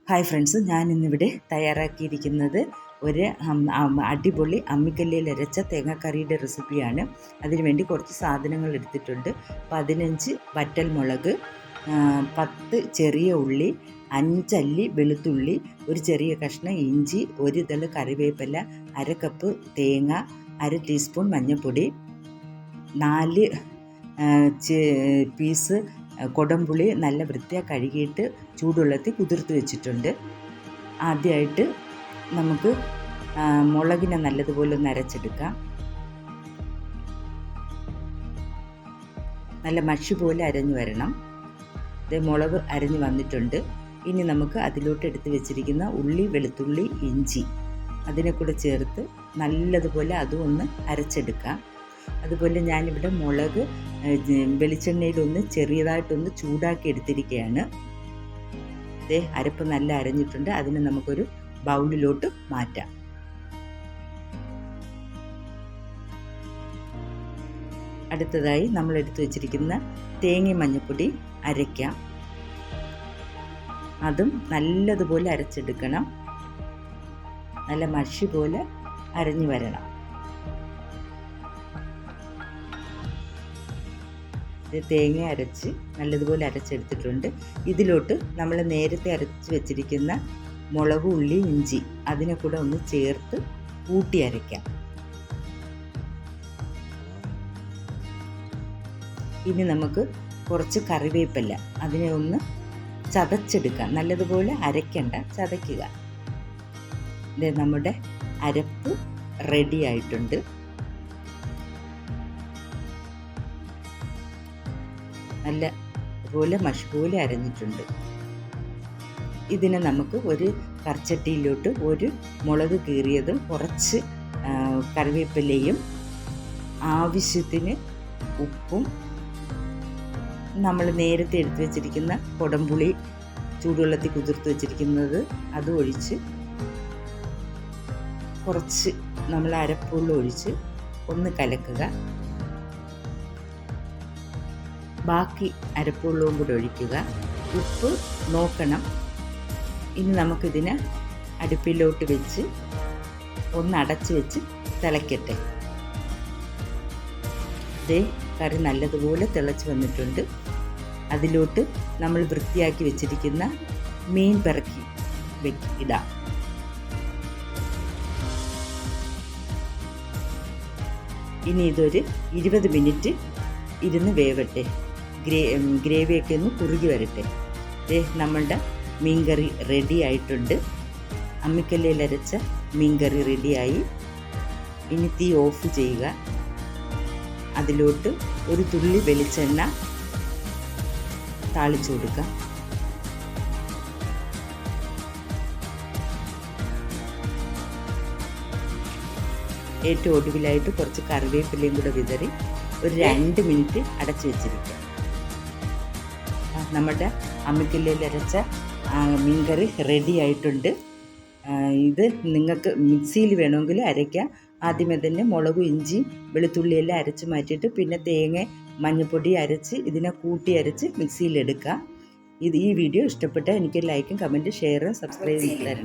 Hi friends, ഞാൻ ഇന്നിവിടെ തയ്യാറാക്കിയിരിക്കുന്നത് ഒരു അടിപൊളി അമ്മിക്കല്ലിൽ അരച്ച തേങ്ങാക്കറിയുടെ റെസിപ്പിയാണ്. അതിനുവേണ്ടി കുറച്ച് സാധനങ്ങൾ എടുത്തിട്ടുണ്ട്. 15 വറ്റൽമുളക്, 10 ചെറിയ ഉള്ളി, 5 അല്ലി വെളുത്തുള്ളി, ഒരു ചെറിയ കഷ്ണം ഇഞ്ചി, ഒരു ഇതള് കറിവേപ്പില, 1/2 കപ്പ് തേങ്ങ, 1/2 ടീസ്പൂൺ മഞ്ഞൾപ്പൊടി, 4 പീസ് കൊടംപുളി നല്ല വൃത്തിയായി കഴുകിയിട്ട് ചൂടുവെള്ളത്തിൽ കുതിർത്ത് വെച്ചിട്ടുണ്ട്. ആദ്യമായിട്ട് നമുക്ക് മുളകിനെ നല്ലതുപോലെ ഒന്ന് അരച്ചെടുക്കാം. നല്ല മഷി പോലെ അരഞ്ഞു വരണം. ഇത് മുളക് അരഞ്ഞു വന്നിട്ടുണ്ട്. ഇനി നമുക്ക് അതിലോട്ട് എടുത്ത് വെച്ചിരിക്കുന്ന ഉള്ളി, വെളുത്തുള്ളി, ഇഞ്ചി അതിനെ കൂടെ ചേർത്ത് നല്ലതുപോലെ അതും ഒന്ന് അരച്ചെടുക്കാം. അതുപോലെ ഞാനിവിടെ മുളക് വെളിച്ചെണ്ണയിലൊന്ന് ചെറിയതായിട്ടൊന്ന് ചൂടാക്കി എടുത്തിരിക്കുകയാണ്. ഇതേ അരപ്പ് നല്ല അരഞ്ഞിട്ടുണ്ട്. അതിനെ നമുക്കൊരു ബൗളിലോട്ട് മാറ്റാം. അടുത്തതായി നമ്മൾ എടുത്തു വെച്ചിരിക്കുന്ന തേങ്ങ മഞ്ഞൾപ്പൊടി അരയ്ക്കാം. അതും നല്ലതുപോലെ അരച്ചെടുക്കണം. നല്ല മഷി പോലെ അരഞ്ഞു വരണം. തേങ്ങ അരച്ച് നല്ലതുപോലെ അരച്ചെടുത്തിട്ടുണ്ട്. ഇതിലോട്ട് നമ്മൾ നേരത്തെ അരച്ച് വെച്ചിരിക്കുന്ന മുളക്, ഉള്ളി, ഇഞ്ചി അതിനെ കൂടെ ഒന്ന് ചേർത്ത് കൂട്ടി അരയ്ക്കാം. ഇനി നമുക്ക് കുറച്ച് കറിവേപ്പില അതിനെ ഒന്ന് ചതച്ചെടുക്കാം. നല്ലതുപോലെ അരയ്ക്കണ്ട, ചതയ്ക്കുക. ഇത് നമ്മുടെ അരപ്പ് റെഡി ആയിട്ടുണ്ട്. നല്ല പോലെ മഷി പോലെ അരഞ്ഞിട്ടുണ്ട്. ഇതിനെ നമുക്ക് ഒരു കറിച്ചട്ടിയിലോട്ട് ഒരു മുളക് കീറിയതും കുറച്ച് കറിവേപ്പിലയും ആവശ്യത്തിന് ഉപ്പും നമ്മൾ നേരത്തെ എടുത്തു വെച്ചിരിക്കുന്ന കൊടംപുളി ചൂടുവെള്ളത്തിൽ കുതിർത്ത് വെച്ചിരിക്കുന്നത് അത് ഒഴിച്ച് കുറച്ച് നമ്മൾ അരപ്പുള്ള ഒഴിച്ച് ഒന്ന് കലക്കുക. ബാക്കി അരപ്പുള്ളവും കൂടെ ഒഴിക്കുക. ഉപ്പ് നോക്കണം. ഇനി നമുക്കിതിനെ അടുപ്പിലോട്ട് വെച്ച് ഒന്ന് അടച്ച് വെച്ച് തിളയ്ക്കട്ടെ. ഇതേ കറി നല്ലതുപോലെ തിളച്ച് വന്നിട്ടുണ്ട്. അതിലോട്ട് നമ്മൾ വൃത്തിയാക്കി വെച്ചിരിക്കുന്ന മീൻ പിറക്കി ഇടാം. ഇനി ഇതൊരു 20 മിനിറ്റ് ഇരുന്ന് വേവട്ടെ. ഗ്രേവിയൊക്കെ ഒന്ന് കുറുകി വരട്ടെ. നമ്മളുടെ മീൻകറി റെഡി ആയിട്ടുണ്ട്. അമ്മിക്കല്ലിൽ അരച്ച മീൻകറി റെഡിയായി. ഇനി തീ ഓഫ് ചെയ്യുക. അതിലോട്ട് ഒരു തുള്ളി വെളിച്ചെണ്ണ താളിച്ചു കൊടുക്കുക. ഏറ്റവും ഒടുവിലായിട്ട് കുറച്ച് കറിവേപ്പിലയും കൂടെ വിതറി ഒരു 2 മിനിറ്റ് അടച്ചു വെച്ചിരിക്കുക. നമ്മുടെ അമ്മിക്കല്ലിൽ അരച്ച മീൻകറി റെഡി ആയിട്ടുണ്ട്. ഇത് നിങ്ങൾക്ക് മിക്സിയിൽ വേണമെങ്കിൽ അരയ്ക്കാം. ആദ്യമേ തന്നെ മുളകും ഇഞ്ചിയും വെളുത്തുള്ളിയെല്ലാം അരച്ച് മാറ്റിയിട്ട് പിന്നെ തേങ്ങ മഞ്ഞൾപ്പൊടി അരച്ച് ഇതിനെ കൂട്ടി അരച്ച് മിക്സിയിലെടുക്കുക. ഈ വീഡിയോ ഇഷ്ടപ്പെട്ടാൽ എനിക്ക് ലൈക്കും കമൻറ്റും ഷെയറും സബ്സ്ക്രൈബ് ചെയ്ത് തരണം.